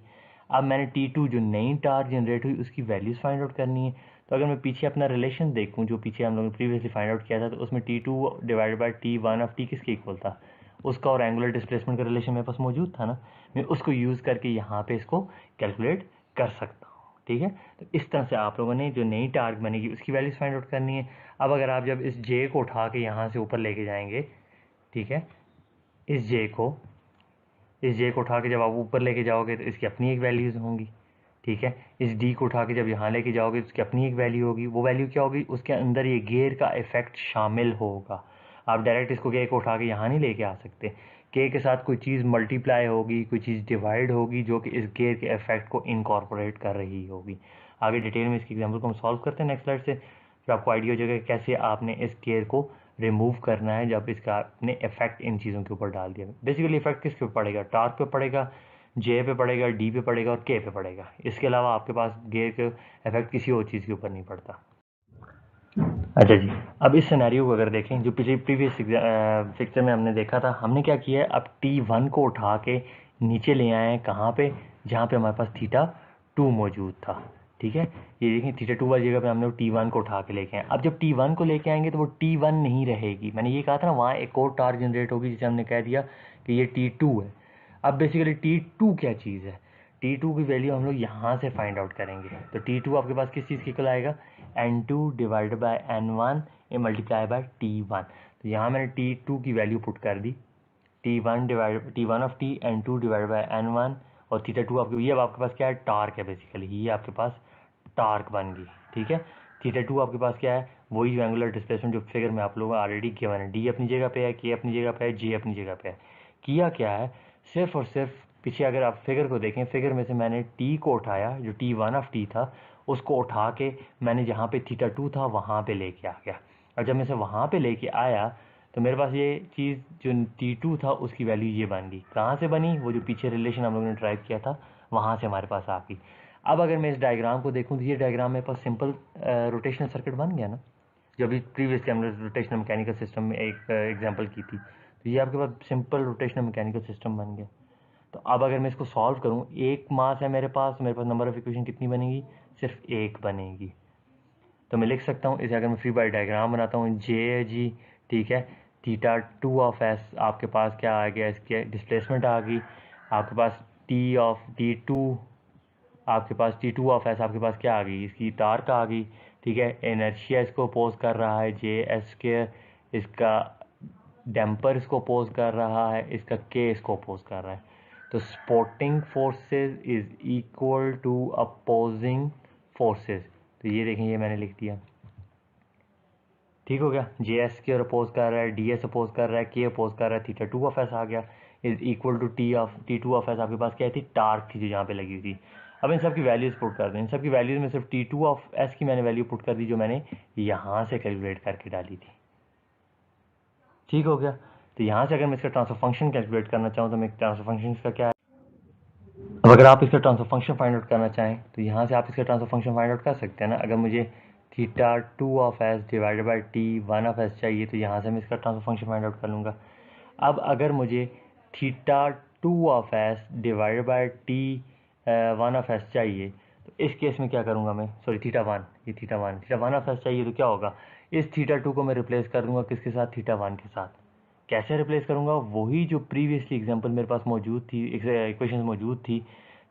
अब मैंने T2 जो नई टार्क जनरेट हुई उसकी वैल्यूज़ फाइंड आउट करनी है। तो अगर मैं पीछे अपना रिलेशन देखूँ जो पीछे हम लोगों ने प्रीवियसली फाइंड आउट किया था, तो उसमें T2 divided by T1 of T किसके इक्वल था, उसका और एंगुलर डिस्प्लेसमेंट का रिलेशन मेरे पास मौजूद था ना, मैं उसको यूज़ करके यहाँ पे इसको कैलकुलेट कर सकता हूँ। ठीक है, तो इस तरह से आप लोगों ने जो नई टार्क बनेगी उसकी वैल्यूज़ फाइंड आउट करनी है। अब अगर आप जब इस जे को उठा के यहाँ से ऊपर लेके जाएंगे, ठीक है, इस जे को उठा के जब आप ऊपर लेके जाओगे तो इसकी अपनी एक वैल्यूज़ होंगी। ठीक है, इस डी को उठा के जब यहाँ लेके जाओगे तो उसकी अपनी एक वैल्यू होगी। वो वैल्यू क्या होगी, उसके अंदर ये गियर का इफेक्ट शामिल होगा। आप डायरेक्ट इसको के को उठा के यहाँ नहीं लेके आ सकते, के साथ कोई चीज़ मल्टीप्लाई होगी, कोई चीज़ डिवाइड होगी जो कि इस गियर के इफेक्ट को इनकॉर्पोरेट कर रही होगी। आगे डिटेल में इसकी एग्जाम्पल को हम सॉल्व करते हैं नेक्स्ट स्लाइड से, फिर आपको आइडिया हो जाएगा कैसे आपने इस गियर को रिमूव करना है जब इसका आपने इफेक्ट इन चीज़ों के ऊपर डाल दिया। बेसिकली इफेक्ट किसके ऊपर पड़ेगा, टार्क पे पड़ेगा, जे पे पड़ेगा, डी पे पड़ेगा और के पे पड़ेगा। इसके अलावा आपके पास गियर के इफेक्ट किसी और चीज़ के ऊपर नहीं पड़ता। अच्छा जी, अब इस सिनेरियो को अगर देखें जो प्रीवियस पिक्चर में हमने देखा था, हमने क्या किया है, अब T1 को उठा के नीचे ले आए हैं कहाँ पे, जहाँ पे हमारे पास थीटा 2 मौजूद था। ठीक है, ये देखें थीटा 2 वाली जगह पे हमने T1 को उठा के लेके आए। अब जब T1 को लेके आएंगे तो वो T1 नहीं रहेगी, मैंने ये कहा था ना वहाँ एक और टार्क जनरेट होगी जिसे हमने कह दिया कि ये T2 है। अब बेसिकली T2 क्या चीज़ है, T2 की वैल्यू हम लोग यहाँ से फाइंड आउट करेंगे। तो T2 आपके पास किस चीज़ के इक्वल आएगा, N2 divided by N1 A multiply by T1। तो यहाँ मैंने T2 की वैल्यू पुट कर दी, T1 of T N2 divided by N1 और थीटा 2 आपके, ये अब आपके पास क्या है, टार्क है बेसिकली, ये आपके पास टार्क बन गई। ठीक है, थीटा 2 आपके पास क्या है, वही जो एंगुलर डिस्प्लेसमेंट जो फिगर में आप लोगों ऑलरेडी गिवन है, डी अपनी जगह पे है, के अपनी जगह पे है, जे अपनी जगह पे है। किया क्या है, सिर्फ और सिर्फ पीछे अगर आप फिगर को देखें, फिगर में से मैंने टी को उठाया, जो T1 ऑफ टी था उसको उठा के मैंने जहाँ पे थीटा 2 था वहाँ पे लेके आ गया। और जब मैं से वहाँ पे लेके आया तो मेरे पास ये चीज़ जो T2 था उसकी वैल्यू ये बन गई। कहाँ से बनी, वो जो पीछे रिलेशन हम लोगों ने ड्राइव किया था वहाँ से हमारे पास आ गई। अब अगर मैं इस डायग्राम को देखूँ तो ये डायग्राम मेरे पास सिंपल रोटेशनल सर्किट बन गया ना, जो अभी प्रीवियसली हमने रोटेशनल मैकेनिकल सिस्टम में एक एग्जांपल की थी। तो ये आपके पास सिंपल रोटेशनल मैकेनिकल सिस्टम बन गया। तो अब अगर मैं इसको सॉल्व करूँ, एक मास है मेरे पास नंबर ऑफ इक्वेशन कितनी बनेगी, सिर्फ एक बनेगी। तो मैं लिख सकता हूँ इसे, अगर मैं फ्री बॉडी डायग्राम बनाता हूँ, जे है जी, ठीक है, थीटा 2 ऑफ एस आपके पास क्या आ गया, इसकी डिस्प्लेसमेंट आ गई, आपके पास टी ऑफ T2, आपके पास T2 ऑफ एस आपके पास क्या आ गई, इसकी टार्क आ गई, ठीक है, इनर्शिया इसको अपोज कर रहा है जे एस स्क्वायर, इसका डैम्पर इसको अपोज कर रहा है, इसका के इसको अपोज कर रहा है। तो supporting forces is equal to opposing forces. तो ये देखें, ये मैंने लिख दिया, ठीक हो गया। जे एस के अपोज कर रहा है, डी एस अपोज कर रहा है, के अपोज कर रहा है, थीटा 2 ऑफ एस आ गया is equal to T2 of S आपके पास क्या थी, टार्क थी जो यहाँ पे लगी हुई थी। अब इन सब की वैल्यूज पुट कर दें, इन सब की वैल्यूज में सिर्फ T2 ऑफ एस की मैंने वैल्यू पुट कर दी जो मैंने यहाँ से कैलकुलेट करके डाली थी, ठीक हो गया। तो यहाँ से अगर मैं इसका ट्रांसफर फंक्शन कैलकुलेट करना चाहूँ तो मैं ट्रांसफर फंक्शन का क्या है, अब अगर आप इसका ट्रांसफर फंक्शन फाइंड आउट करना चाहें तो यहाँ से आप इसका ट्रांसफर फंक्शन फाइंड आउट कर सकते हैं ना। अगर मुझे theta 2 of S divided by T1 of S चाहिए तो यहाँ से मैं इसका ट्रांसफर फंक्शन फाइंड आउट कर लूँगा। अब अगर मुझे theta 2 of S divided by T1 of S चाहिए तो इस केस में क्या करूँगा मैं, सॉरी थीटा 1, ये थीटा 1 ऑफ एस चाहिए तो क्या होगा, इस थीटा 2 को मैं रिप्लेस कर दूँगा किसके साथ, थीटा 1 के साथ। कैसे रिप्लेस करूँगा, वही जो प्रीवियसली एग्जांपल मेरे पास मौजूद थी, इक्वेशन मौजूद थी,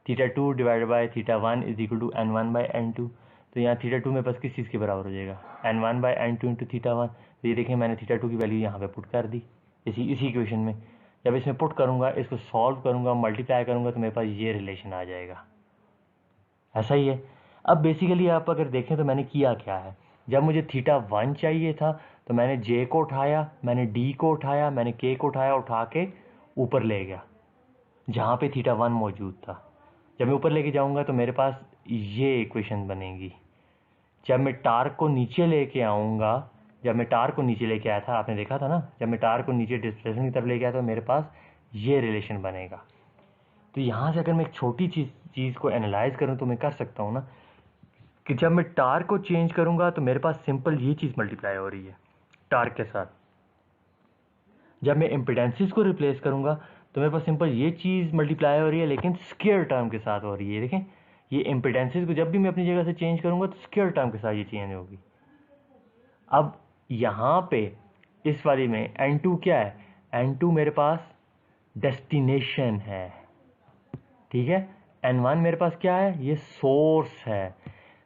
theta 2 divided by theta 1 is equal to N1 by N2। तो यहाँ थीटा 2 मेरे पास किस चीज़ के बराबर हो जाएगा, N1 by N2 into theta 1। तो ये देखें मैंने थीटा 2 की वैल्यू यहाँ पे पुट कर दी इसी इक्वेशन में। जब इसमें पुट करूँगा, इसको सॉल्व करूँगा, मल्टीप्लाई करूँगा तो मेरे पास ये रिलेशन आ जाएगा, ऐसा ही है। अब बेसिकली आप अगर देखें तो मैंने किया क्या है, जब मुझे थीटा 1 चाहिए था तो मैंने जे को उठाया, मैंने डी को उठाया, मैंने के को उठाया, उठा के ऊपर ले गया जहाँ पे थीटा 1 मौजूद था। जब मैं ऊपर लेके जाऊँगा तो मेरे पास ये इक्वेशन बनेगी। जब मैं टार्क को नीचे लेके आऊँगा, जब मैं टार्क को नीचे लेके आया था, आपने देखा था ना, जब मैं टार्क को नीचे डिस्प्लेसमेंट की तरफ लेके आया तो मेरे पास ये रिलेशन बनेगा। तो यहाँ से अगर मैं एक छोटी चीज़ को एनालाइज करूँ तो मैं कर सकता हूँ ना कि जब मैं टार्क को चेंज करूँगा तो मेरे पास सिंपल ये चीज़ मल्टीप्लाई हो रही है टार्क के साथ। जब मैं इम्पिडेंसेस को रिप्लेस करूँगा तो मेरे पास सिंपल ये चीज़ मल्टीप्लाई हो रही है, लेकिन स्क्वायर टर्म के साथ हो रही है। देखें, ये इम्पिडेंसेस को जब भी मैं अपनी जगह से चेंज करूँगा तो स्क्वायर टर्म के साथ ये चेंज होगी। अब यहाँ पे इस वाली में N2 क्या है, N2 मेरे पास डेस्टिनेशन है, ठीक है। N1 मेरे पास क्या है, ये सोर्स है।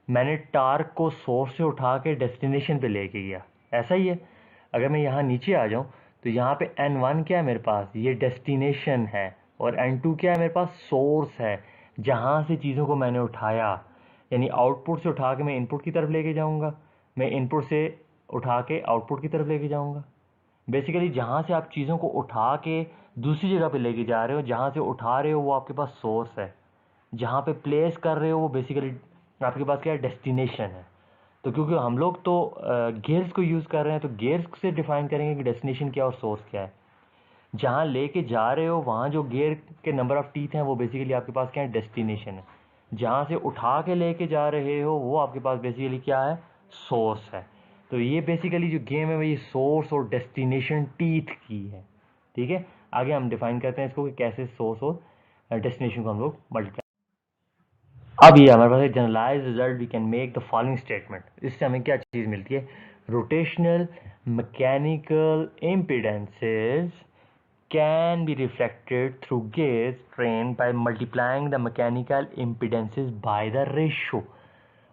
मैंने टार्क को सोर्स से उठा के डेस्टिनेशन पे लेके गया, ऐसा ही है। अगर मैं यहाँ नीचे आ जाऊँ तो यहाँ पे N1 क्या है मेरे पास, ये डेस्टिनेशन है, और N2 क्या है मेरे पास, सोर्स है जहाँ से चीज़ों को मैंने उठाया। यानी आउटपुट से उठा के मैं इनपुट की तरफ लेके जाऊँगा, मैं इनपुट से उठा के आउटपुट की तरफ लेके जाऊँगा। बेसिकली जहाँ से आप चीज़ों को उठा के दूसरी जगह पे लेके जा रहे हो, जहाँ से उठा रहे हो वो आपके पास सोर्स है, जहाँ पे प्लेस कर रहे हो वो बेसिकली आपके पास क्या है, डेस्टिनेशन है। तो क्योंकि हम लोग तो गेयर्स को यूज़ कर रहे हैं तो गेयर्स से डिफाइन करेंगे कि डेस्टिनेशन क्या और सोर्स क्या है। जहाँ लेके जा रहे हो वहाँ जो गेयर के नंबर ऑफ टीथ हैं वो बेसिकली आपके पास क्या है, डेस्टिनेशन है। जहाँ से उठा के लेके जा रहे हो वो आपके पास बेसिकली क्या है, सोर्स है। तो ये बेसिकली जो गेम है वो ये सोर्स और डेस्टिनेशन टीथ की है, ठीक है। आगे हम डिफाइन करते हैं इसको कि कैसे सोर्स और डेस्टिनेशन को हम लोग मल्टीप्लाई। अब ये हमारे पास एक generalize result, we can make the following statement. इससे हमें क्या चीज़ मिलती है, rotational mechanical impedances can be reflected through gears trained by multiplying the mechanical impedances by the ratio।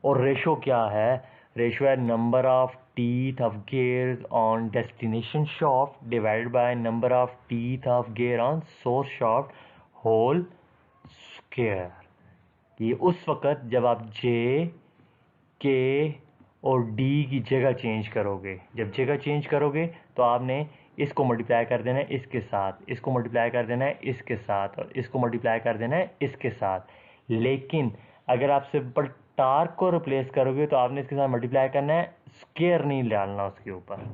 और रेशो क्या है, रेशो है number of teeth of gears on destination shaft divided by number of teeth of gear on source shaft whole square। ये उस वक़्त जब आप जे के और डी की जगह चेंज करोगे, जब जगह चेंज करोगे तो आपने इसको मल्टीप्लाई कर देना है इसके साथ, इसको मल्टीप्लाई कर देना है इसके साथ, और इसको मल्टीप्लाई कर देना है इसके साथ। लेकिन अगर आप सिंपल टार्क को रिप्लेस करोगे तो आपने इसके साथ मल्टीप्लाई करना है, स्क्वायर नहीं डालना उसके ऊपर।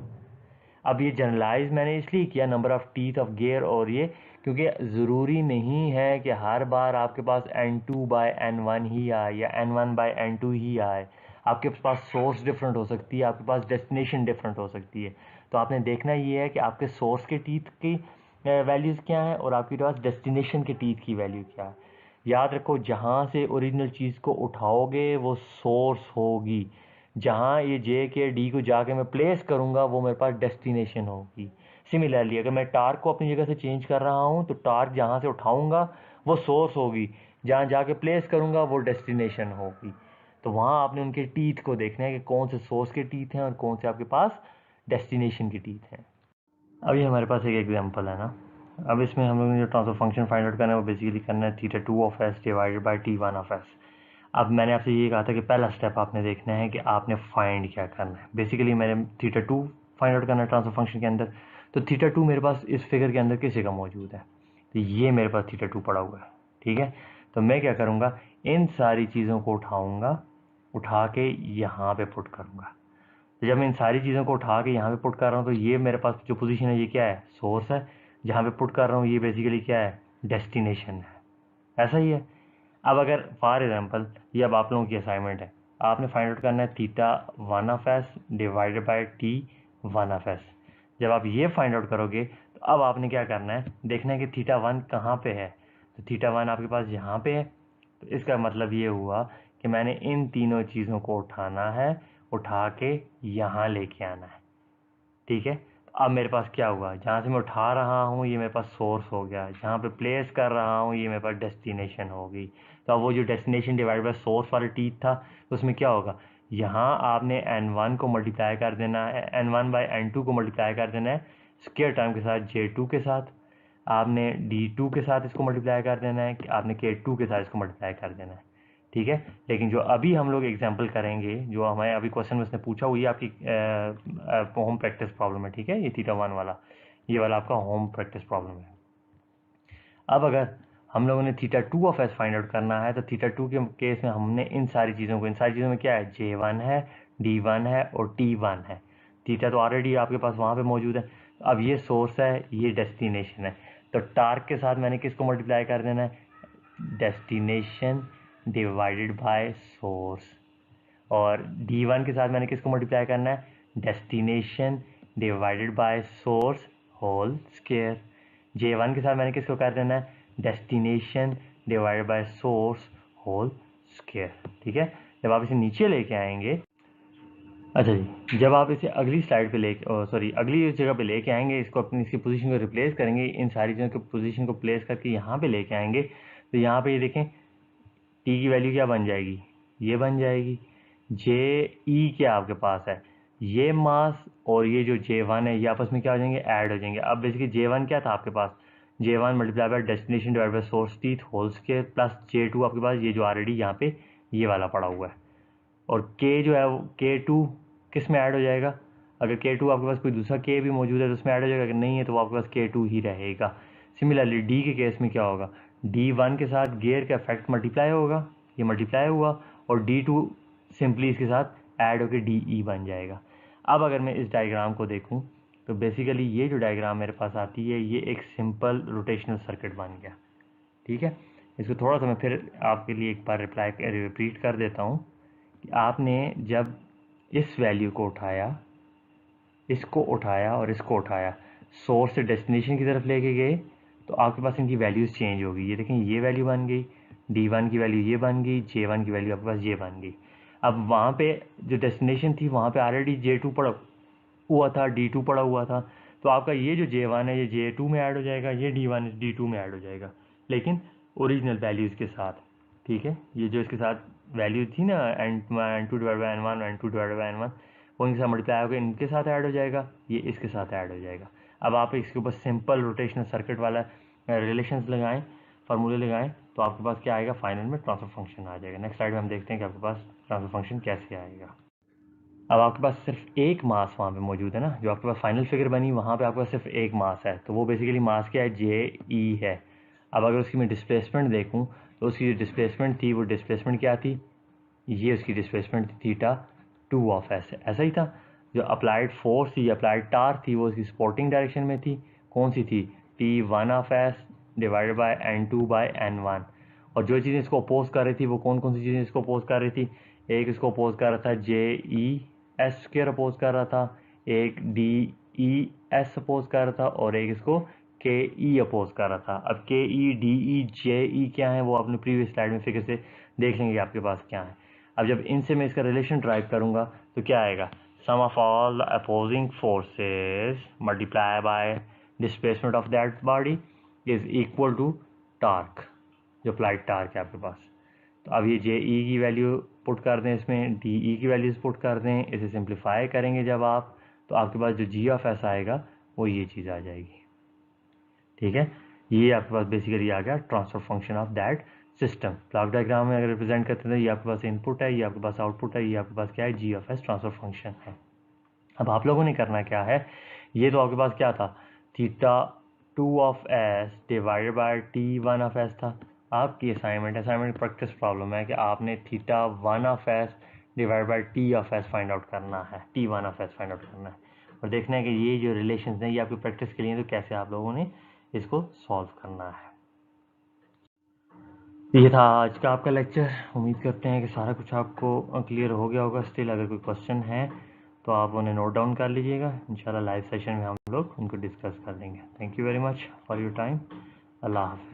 अब ये जनरलाइज मैंने इसलिए किया number of teeth of gear, और ये क्योंकि ज़रूरी नहीं है कि हर बार आपके पास N2 बाई N1 ही आए या N1 बाई N2 ही आए। आपके पास सोर्स डिफरेंट हो सकती है, आपके पास डेस्टिनेशन डिफरेंट हो सकती है। तो आपने देखना ये है कि आपके सोर्स के टीथ की वैल्यूज़ क्या हैं और आपके पास डेस्टिनेशन के टीथ की वैल्यू क्या है। याद रखो जहाँ से ओरिजिनल चीज़ को उठाओगे वो सोर्स होगी, जहाँ ये जे के डी को जाके मैं प्लेस करूँगा वो मेरे पास डेस्टिनेशन होगी। सिमिलरली अगर मैं टार्क को अपनी जगह से चेंज कर रहा हूँ तो टार्क जहाँ से उठाऊँगा वो सोर्स होगी, जहाँ जाके प्लेस करूँगा वो डेस्टिनेशन होगी। तो वहाँ आपने उनके टीथ को देखना है कि कौन से सोर्स के टीथ हैं और कौन से आपके पास डेस्टिनेशन के टीथ हैं। अभी हमारे पास एक एग्जांपल है ना, अब इसमें हम लोग ने जो ट्रांसफर फंक्शन फाइंड आउट करना है वो बेसिकली करना है theta 2 of S divided bye T 1 of S. अब मैंने आपसे ये कहा था कि पहला स्टेप आपने देखना है कि आपने फाइंड क्या करना है। बेसिकली मैंने थीटा 2 फाइंड आउट करना है ट्रांसफर फंक्शन के अंदर, तो थीटा 2 मेरे पास इस फिगर के अंदर किस जगह मौजूद है, तो ये मेरे पास थीटा 2 पड़ा हुआ है। ठीक है, तो मैं क्या करूँगा, इन सारी चीज़ों को उठाऊँगा, उठा के यहाँ पे पुट करूँगा। तो जब मैं इन सारी चीज़ों को उठा के यहाँ पे पुट कर रहा हूँ तो ये मेरे पास जो पोजीशन है ये क्या है, सोर्स है। जहाँ पे पुट कर रहा हूँ ये बेसिकली क्या है, डेस्टिनेशन है। ऐसा ही है। अब अगर फॉर एग्जांपल ये अब आप लोगों की असाइनमेंट है, आपने फाइंड आउट करना है theta 1 of S divided bye T 1 of S. जब आप ये फाइंड आउट करोगे तो अब आपने क्या करना है, देखना है कि थीटा 1 कहाँ पे है। तो थीटा 1 आपके पास यहाँ पे है, तो इसका मतलब ये हुआ कि मैंने इन तीनों चीज़ों को उठाना है, उठा के यहाँ लेके आना है। ठीक है, तो अब मेरे पास क्या हुआ, जहाँ से मैं उठा रहा हूँ ये मेरे पास सोर्स हो गया, जहाँ पे प्लेस कर रहा हूँ ये मेरे पास डेस्टिनेशन होगी। तो अब वो जो डेस्टिनेशन डिवाइड बाय सोर्स वाला टीथ था तो उसमें क्या होगा, यहाँ आपने n1 को मल्टीप्लाई कर देना है, n1 बाई n2 को मल्टीप्लाई कर देना है स्क्वायर टर्म के साथ j2 के साथ, आपने d2 के साथ इसको मल्टीप्लाई कर देना है, आपने k2 के साथ इसको मल्टीप्लाई कर देना है। ठीक है, लेकिन जो अभी हम लोग एग्जांपल करेंगे, जो हमें अभी क्वेश्चन में उसने पूछा वो ये आपकी होम प्रैक्टिस प्रॉब्लम है। ठीक है, ये थीटा 1 वाला, ये वाला आपका होम प्रैक्टिस प्रॉब्लम है। अब अगर हम लोगों ने theta 2 of S find out करना है तो थीटा 2 के केस में हमने इन सारी चीज़ों में क्या है, J1 है, D1 है और T1 है। थीटा तो ऑलरेडी आपके पास वहाँ पे मौजूद है। अब ये सोर्स है, ये डेस्टिनेशन है, तो टार्क के साथ मैंने किसको मल्टीप्लाई कर देना है, डेस्टिनेशन डिवाइडेड बाय सोर्स। और D1 के साथ मैंने किसको मल्टीप्लाई करना है, destination divided by source whole square. J1 के साथ मैंने किसको कर देना है, destination divided by source whole square. ठीक है, जब आप इसे नीचे लेके आएंगे, अच्छा जी, जब आप इसे अगली स्लाइड पे ले अगली जगह पे लेके आएंगे, इसको अपनी इसकी पोजीशन को रिप्लेस करेंगे, इन सारी चीज़ों की पोजीशन को प्लेस करके यहाँ पे लेके आएंगे, तो यहाँ पे ये देखें टी की वैल्यू क्या बन जाएगी, ये बन जाएगी। जे ई क्या आपके पास है, ये मास और ये जो J1 है ये आपस में क्या हो जाएंगे, ऐड हो जाएंगे। अब बेसिकली J1 क्या था आपके पास, J1 multiply by destination divide by source teeth whole square plus J2 आपके पास ये जो ऑलरेडी यहाँ पे ये वाला पड़ा हुआ है। और K जो है वो K2 किस में ऐड हो जाएगा, अगर K2 आपके पास कोई दूसरा K भी मौजूद है तो उसमें ऐड हो जाएगा, अगर नहीं है तो वो आपके पास K2 ही रहेगा। सिमिलरली D के केस में क्या होगा, D1 के साथ गेयर का इफेक्ट मल्टीप्लाई होगा, ये मल्टीप्लाई हुआ, और D2 सिंपली इसके साथ ऐड होकर DE बन जाएगा। अब अगर मैं इस डायग्राम को देखूं तो बेसिकली ये जो डायग्राम मेरे पास आती है ये एक सिंपल रोटेशनल सर्किट बन गया। ठीक है, इसको थोड़ा सा मैं फिर आपके लिए एक बार रिपीट कर देता हूँ कि आपने जब इस वैल्यू को उठाया, इसको उठाया और इसको उठाया, सोर्स से डेस्टिनेशन की तरफ लेके गए, तो आपके पास इनकी वैल्यूज़ चेंज होगी। ये देखें ये वैल्यू बन गई, D1 की वैल्यू ये बन गई, J1 की वैल्यू आपके पास ये बन गई। अब वहाँ पे जो डेस्टिनेशन थी वहाँ पे ऑलरेडी J2 पड़ा हुआ था, D2 पड़ा हुआ था, तो आपका ये जो J1 है ये J2 में ऐड हो जाएगा, ये D1 D2 में ऐड हो जाएगा, लेकिन ओरिजिनल वैल्यूज़ के साथ। ठीक है, ये जो इसके साथ वैल्यू थी ना N2 divide by N1, N2 divide by N1, वो इनके साथ मल्टीप्लाई होकर इनके साथ ऐड हो जाएगा, ये इसके साथ ऐड हो जाएगा। अब आप इसके ऊपर सिंपल रोटेशनल सर्किट वाला रिलेशंस लगाएं, फार्मूले लगाएं, तो आपके पास क्या आएगा, फाइनल में ट्रांसफर फंक्शन आ जाएगा। नेक्स्ट स्लाइड में हम देखते हैं कि आपके पास ट्रांसफर फंक्शन कैसे आएगा। अब आपके पास सिर्फ एक मास वहाँ पे मौजूद है ना, जो आपके पास फाइनल फिगर बनी वहाँ पे आपके पास सिर्फ एक मास है, तो वो बेसिकली मास क्या है, JE है। अब अगर उसकी मैं डिस्प्लेसमेंट देखूँ तो उसकी जो डिस्प्लेसमेंट थी वो डिस्प्लेसमेंट क्या थी, ये उसकी डिस्प्लेसमेंट थी थीटा 2 ऑफ एस, ऐसा ही था। जो अप्लाइड फोर्स थी, अप्लाइड टार्क थी, वो उसकी सपोर्टिंग डायरेक्शन में थी, कौन सी थी, T1 of S divided by N2 by N1। और जो चीज़ें इसको अपोज कर रही थी वो कौन कौन सी चीज़ें इसको अपोज कर रही थी, एक इसको अपोज कर रहा था JE S स्क्वायर अपोज कर रहा था, एक DE S अपोज कर रहा था, और एक इसको के ई अपोज कर रहा था। अब के ई डी ई जे ई क्या है वो आपने प्रीवियस स्लाइड में फिगर से देख लेंगे आपके पास क्या है। अब जब इनसे मैं इसका रिलेशन ड्राइव करूँगा तो क्या आएगा, sum of all the opposing forces multiply by displacement of that body is equal to torque, जो अप्लाइड टार्क है आपके पास। तो अब ये जे ई की वैल्यू पुट कर दें, इसमें डी ई की वैल्यूज पुट कर दें, इसे सिंप्लीफाई करेंगे जब आप, तो आपके पास जो जी ऑफ एस आएगा वो ये चीज़ आ जाएगी। ठीक है, ये आपके पास बेसिकली आ गया transfer function of that system. Block diagram में अगर रिप्रेजेंट करते हैं तो ये आपके पास इनपुट है, ये आपके पास आउटपुट है, ये आपके पास क्या है, जी ऑफ एस ट्रांसफर फंक्शन है। अब आप लोगों ने करना क्या है, ये तो आपके पास क्या था, theta 2 of S divided bye T 1 of S था। आपकी असाइनमेंट प्रैक्टिस प्रॉब्लम है कि आपने theta 1 of S divide by T of S find out करना है, T 1 of S find out करना है, और देखना है कि ये जो रिलेशंस हैं ये आपकी प्रैक्टिस के लिए, तो कैसे आप लोगों ने इसको सॉल्व करना है। ये था आज का आपका लेक्चर। उम्मीद करते हैं कि सारा कुछ आपको क्लियर हो गया होगा। स्टिल अगर कोई क्वेश्चन है तो आप उन्हें नोट डाउन कर लीजिएगा, इंशाल्लाह लाइव सेशन में हम लोग उनको डिस्कस कर लेंगे। Thank you very much for your time. अल्लाह हाफ़िज़।